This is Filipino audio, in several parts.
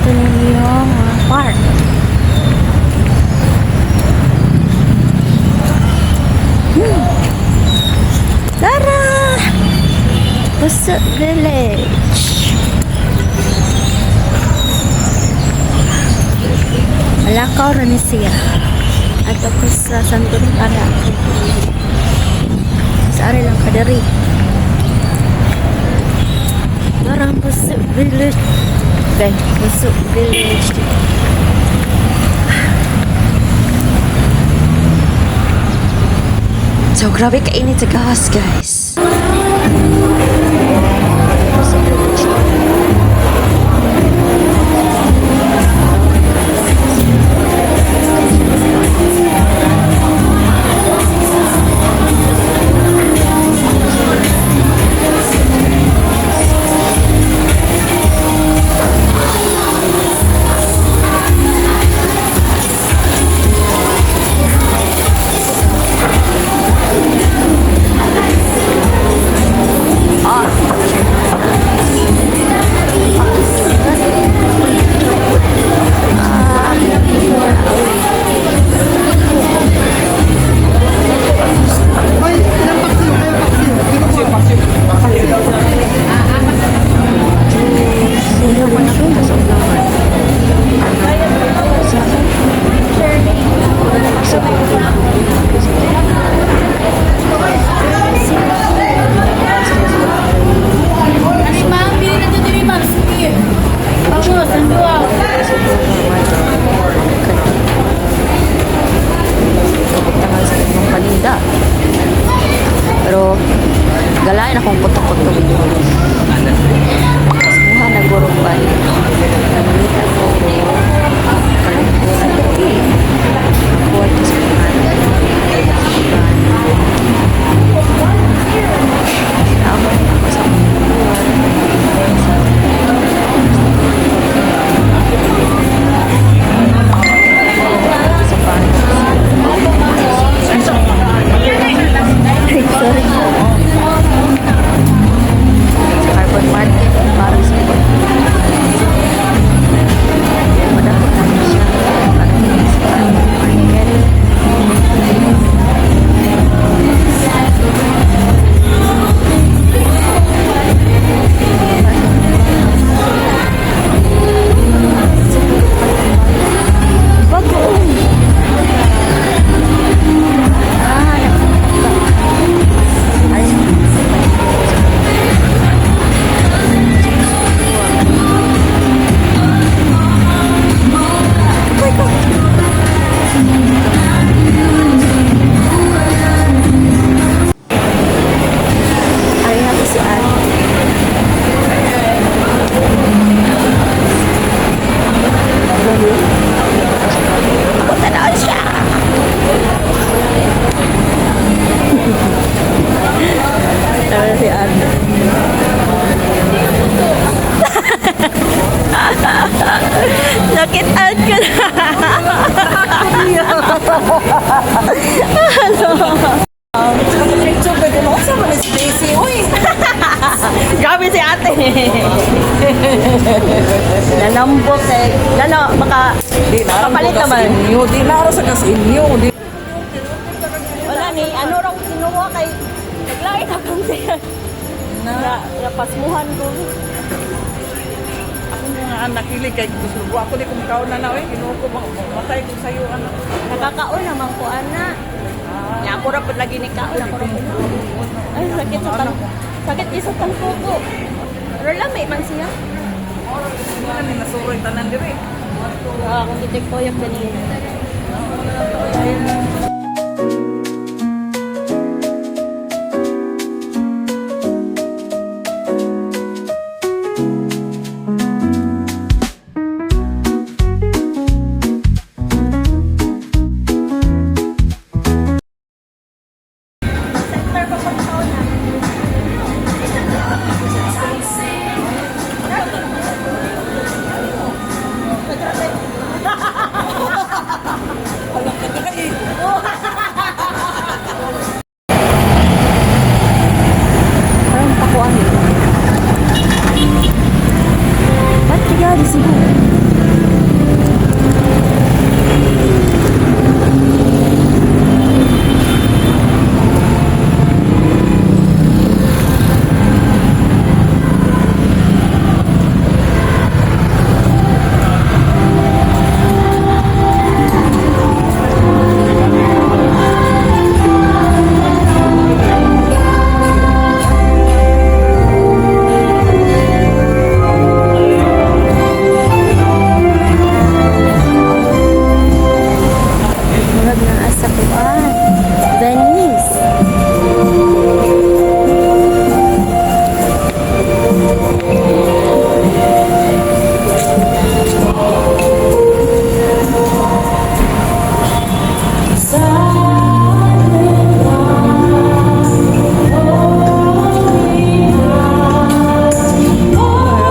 Ito na yung park. Tara! Puso Village. Malakaw na ni siya. At ako sa Santorin Ara. Sa ari lang kadari. Tara, Puso Village. Okay, Puso Village. So, grabe kainit sa gas, guys. Pero galain akong putok-putok ito. Mas buha nagburog ba? Namita ko kalangkuhan ito eh. Ako ito sa pangalan. Ako sa nakit-out ko na. Grabe si ate. Nanambot eh. Lalo, baka kapalit naman. Di naro sa kas inyo. Wala ni, ano raw kinuha kay naglait akong siya. Napasmuhan ko. Ako mga anak kilig kay gusto ako di kung kaon na na eh. Kinuko matay ko sayo anak. Nakakaon naman ko, ana. Nga ako rapod lagi ni kaon. Ako rapod. Ay, sakit sa tang. Sakit isa tang puko. Pero lamay man siya. Ano ni nasuroy tanan diri. Kung itik po yung ganyan. Alam ka na eh. Para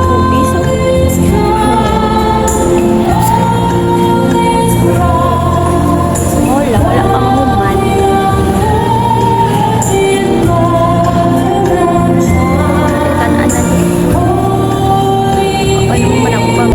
po piso. Wala pang human. Tanan na dito. Paano mo man ang upang?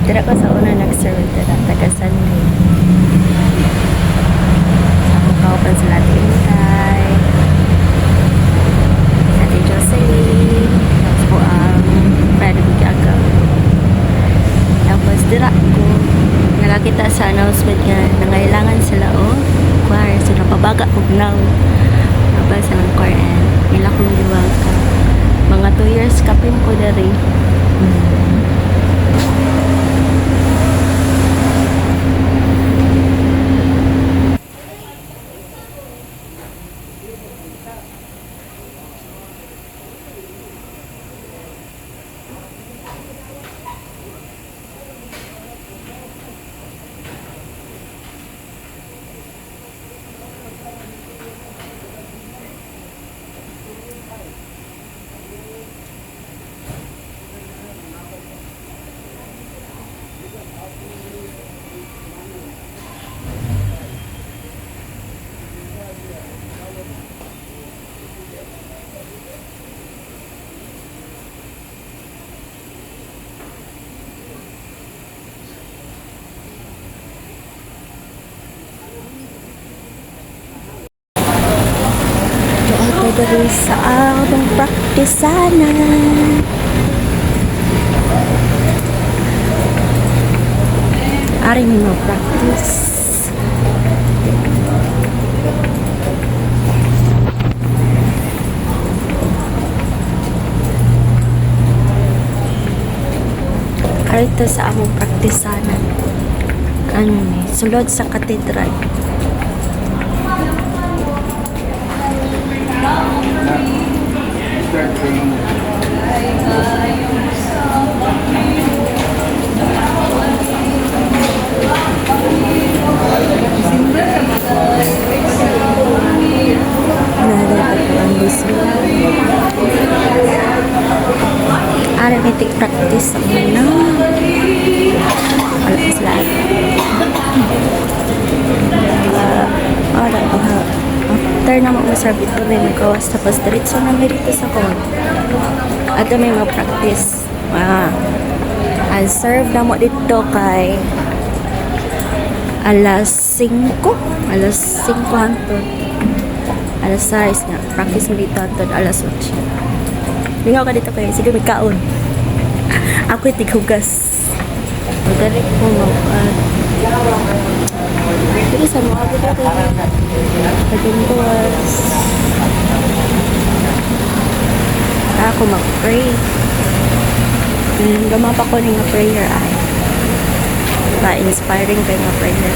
Tira ko sa una nag-serve tira taga Sunday. Ako kaupan sila Ate Intay, Ate Jocelyn, tapos po ang pwede ko agaw. Tapos tira ko nakakita sa announcement nga nangailangan sila choir. So napabaga ko now nabasa ng choir and nila kong diwang ka. Mga 2 years kapin ko dari. Dari sa atong praktisanan. Ari mi mo practice. Ari to sa among praktisanan. Ano ni? Sulod sa katedral. Arithmetic practice muna. Alas lahat. After na mag-serve ito rin magawas tapos diretso na may dito sa court. At may mag-practice. I'll serve na mo dito kay alas 5. Alas 5 hantod. Alas 6 na. Practice mo dito hantod alas 8. Lingaw ka dito kayo. Sige, may kaon. Ako'y tighugas. Madali ko mag dito sa mga dito kayo. Pagimbuwas. Ako mag-pray. Gamapa ko ng prayer ay. Pa-inspiring kayo ng prayer.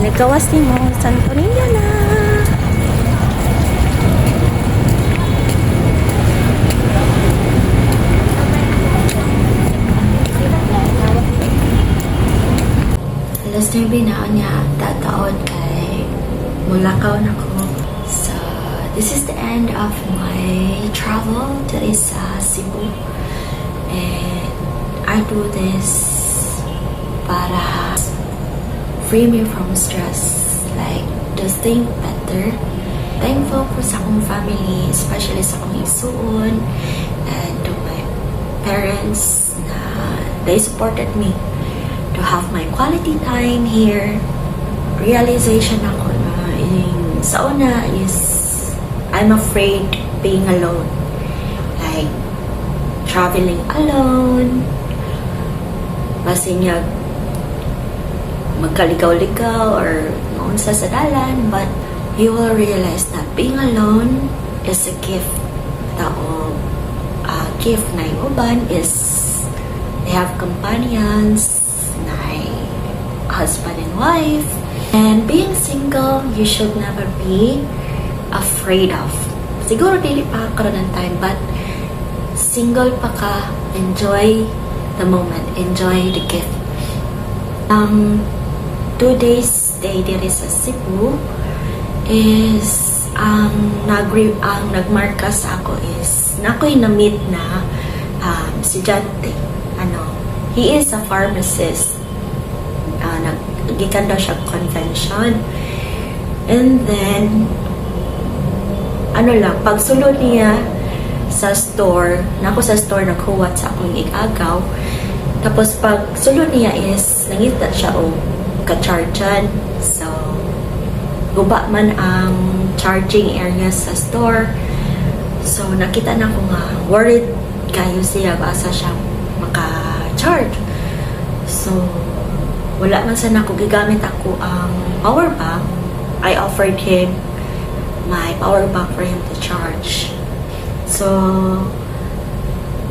Nagawas ni mo, Santo Niño na. Alas 9 na niya tataon kay mulakaw na ko sa this is the end of my travel to this Cebu. And I do this para free me from stress, like just think better. Thankful po sa akong family, especially sa akong isuon and to my parents na they supported me to have my quality time here. Realization ako na sa una is I'm afraid being alone, like traveling alone, basinyag magkaligaw-ligaw or maunsa sa dalan, but you will realize that being alone is a gift. Tao, gift na yung uban is they have companions, na husband and wife. And being single, you should never be afraid of. Siguro dili pa karon ng time, but single pa ka, enjoy the moment, enjoy the gift. 2 days stay diri sa Cebu is nagmarka sa ako is nakoy na-meet na si Jante. He is a pharmacist. Gikan daw siya convention. And then pagsulod niya sa store, nako sa store naghuwat sa akong igagaw. Tapos pag sulod niya is nangita siya ka-chargean. So guba man ang charging area sa store. So nakita na ko nga worried kayo siya basa siya maka-charge. So wala man sa nako gigamit ako ang power bank. I offered him my power bank for him to charge. So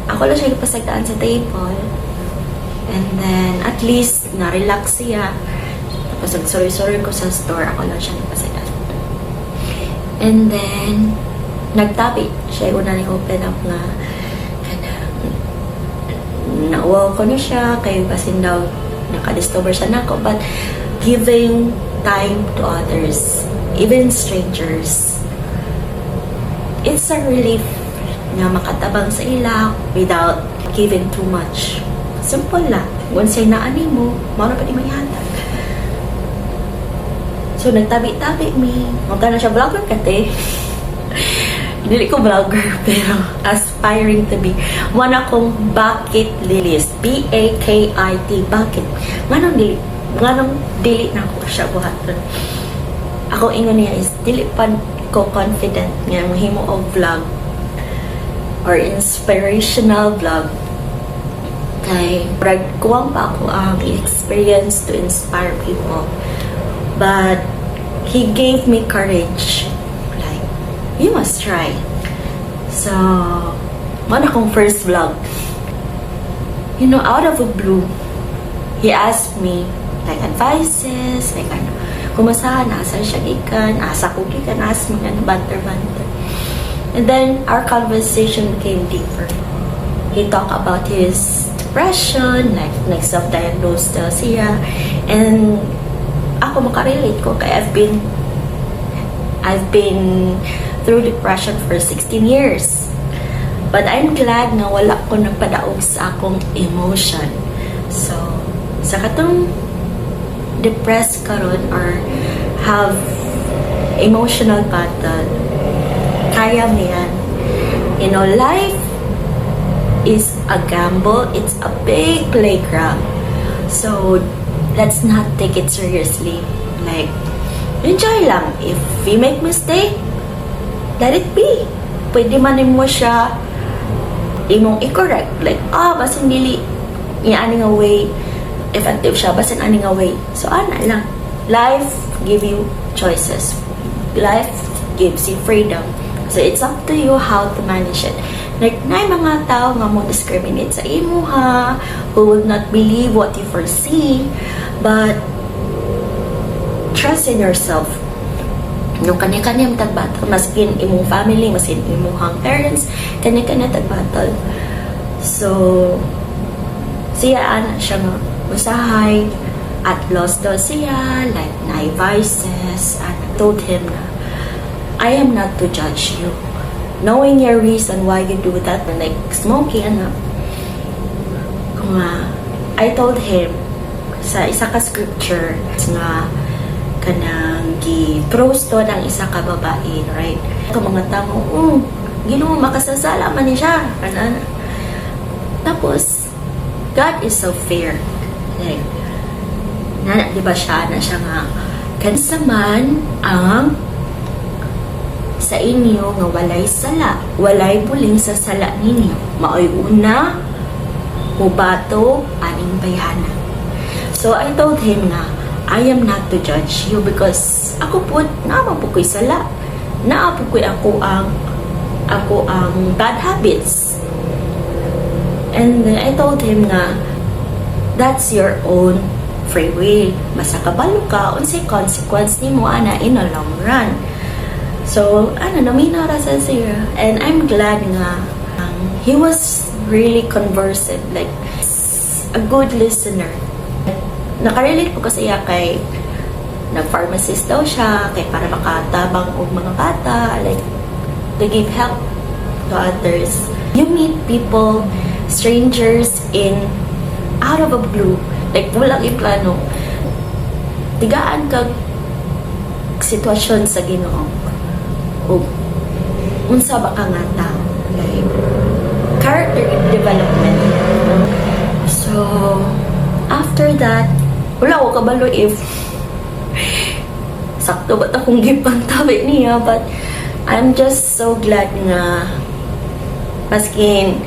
ako lang siya ipasagdaan sa table. And then at least na-relax siya. Tapos sorry ko sa store, ako lang siya ipasagdaan. And then nagtabi siya, una ni-open up nga na-wow ko na siya kayo kasi daw nakadiscover siya na ako, but giving time to others, even strangers, it's a relief na makatabang sa ila without giving too much. Simple lang. Once ay naani mo, mauna pa di mahihatag. So nagtabi-tabi mi, magkano siya vlogger kate. Dili ko vlogger, pero aspiring to be. One akong bucket list. B-A-K-I-T, bucket. Manong dili na ako siya buhaton. Ako ingon niya is, dili pa ko confident nga mahimo og vlog or inspirational vlog. Kay, kuwang pa ako ang experience to inspire people. But, he gave me courage. You must try. So, mana kong first vlog. Out of the blue, he asked me, like, advices, like, kumasahan, asa siya gikan, asa ko gikan, asa mga banter-banter. And then, our conversation became deeper. He talked about his depression, like, self-diagnosed siya. And, ako makarelate ko, kaya I've been through depression for 16 years. But I'm glad na wala ko nagpadaog sa akong emotion. So, sa katong depressed karon or have emotional battle, kaya mo yan. Life is a gamble. It's a big playground. So, let's not take it seriously. Like, enjoy lang. If we make mistake, let it be. Pwede man mo siya imong i-correct. Like, basin dili niya aning way effective siya, basin aning way. So, ana lang. Life give you choices. Life gives you freedom. So, it's up to you how to manage it. Like, na mga tao nga mo discriminate sa imo ha, who will not believe what you foresee, but trust in yourself. Nung kanya-kanya tagbattle, maskin imong family, maskin imong parents, kanya-kanya tagbattle. So, siya siya nga usahay at lost daw siya, like na vices, and I told him na I am not to judge you. Knowing your reason why you do that, like smoking, I told him sa isa ka scripture nga kanang gi-prosto ng isa ka babae, right? Ito mga tao, Ginoo makasasala man ni siya. Tapos, God is so fair. Like, di ba siya nga, kansa man ang sa inyo nga walay sala, walay buling sa sala ninyo. Maoy una, mubato, aning bayana. So, I told him nga, I am not to judge you because ako po, naman po ko'y sala. Naa po ko'y ako ang bad habits. And then I told him nga, that's your own free will. Basta kabalo ka, unsay consequence ni mo ana in a long run. So, namina ra sa siya. And I'm glad nga, he was really conversant, like, a good listener. Nakarelate po kasi kay nag-pharmacist daw siya, kay para makatabang og mga bata, like, to give help to others. You meet people, strangers out of a blue, like walang iplano. Tigaan kag sitwasyon sa Ginoo. O unsa ba ka nga tao? Like character development. So after that, wala ko kabalo if sakto ba akong gipantabi niya, but I'm just so glad nga maskin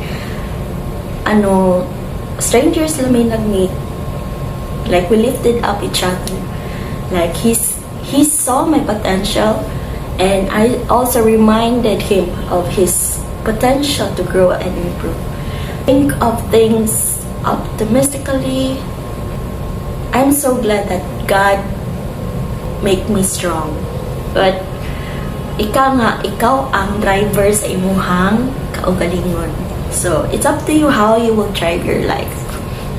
strangers lang may nag-meet, like we lifted up each other, like he saw my potential and I also reminded him of his potential to grow and improve. Think of things optimistically. I'm so glad that God make me strong, but ikaw ang driver sa imuhang kaugalingon. So, it's up to you how you will drive your life.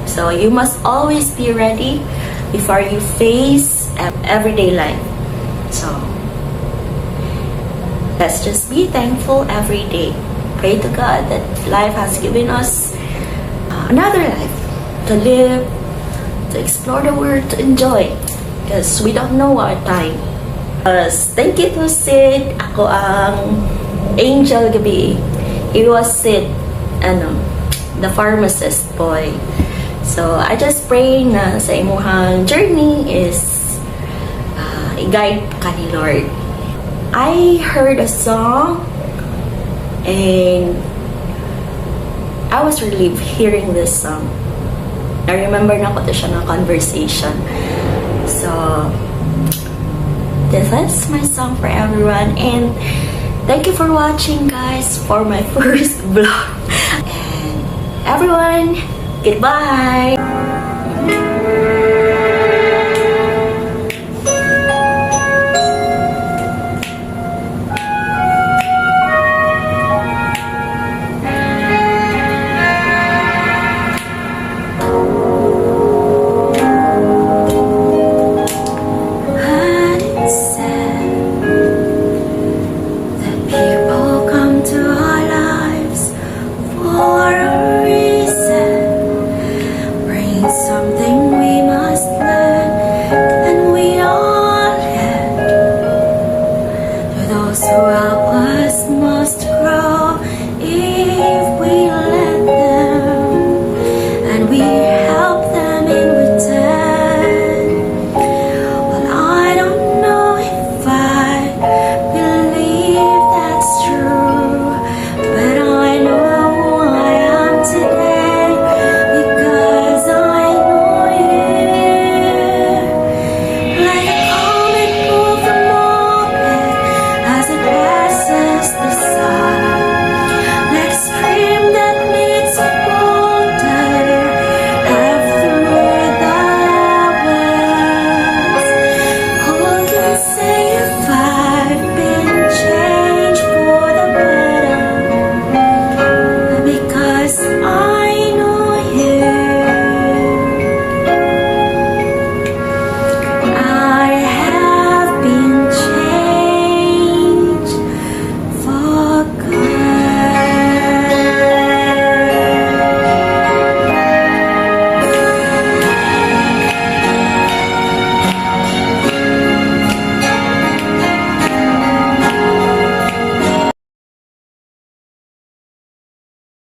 So, you must always be ready before you face everyday life. So, let's just be thankful every day. Pray to God that life has given us another life to live, to explore the world, to enjoy. Because we don't know our time. Thank you to Sid. Ako ang Angel Gabi. He was Sid, the pharmacist boy. So, I just pray na sa imuhang journey is i-guide ka ni Lord. I heard a song and I was relieved hearing this song. I remember na ko to siya ng conversation. So, this is my song for everyone, and thank you for watching, guys, for my first vlog. And everyone, goodbye.